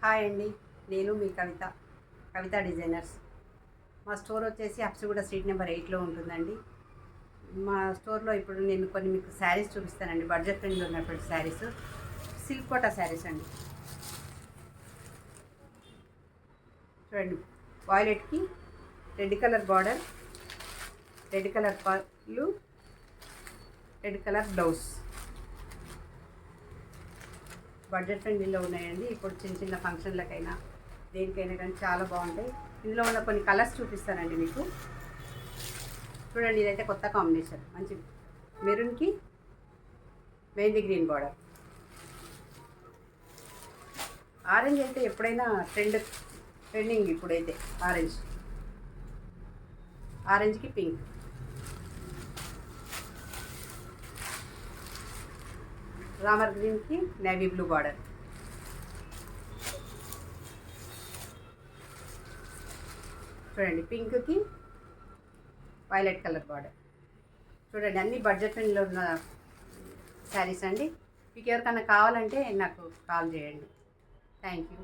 Hi అండి, నేను మీ కవిత designers. మా స్టోర్ వచ్చేసి అప్సిగూడ స్ట్రీట్ నెంబర్ 8లో ఉంటుందండి. మా స్టోర్లో ఇప్పుడు నేను కొన్ని మీకు శారీస్ చూపిస్తానండి. బడ్జెట్ ఫ్రెండ్లో ఉన్నటువంటి శారీస్, సిల్క్ కోటా శారీస్ అండి. చూడండి, వాయిలెట్కి red colour border, red colour పళ్ళు, రెడ్ కలర్ బ్లౌజ్. బడ్జెట్ ఫ్రెండ్లీలో ఉన్నాయండి. ఇప్పుడు చిన్న చిన్న ఫంక్షన్లకైనా దేనికైనా కానీ చాలా బాగుంటాయి. ఇందులో ఉన్న కొన్ని కలర్స్ చూపిస్తానండి మీకు. చూడండి, ఇదైతే కొత్త కాంబినేషన్, మంచి మెరూన్కి మెహందీ గ్రీన్ బార్డర్. ఆరెంజ్ అయితే ఎప్పుడైనా ట్రెండింగ్ ఇప్పుడైతే ఆరెంజ్కి పింక్. రామర్ గ్రీన్కి నేవీ బ్లూ బార్డర్. చూడండి, పింక్కి వైలెట్ కలర్ బార్డర్. చూడండి, అన్ని బడ్జెట్ ఫ్రెండ్లో ఉన్న శారీస్ అండి. మీకు ఎవరికన్నా కావాలంటే నాకు కాల్ చేయండి. Thank you.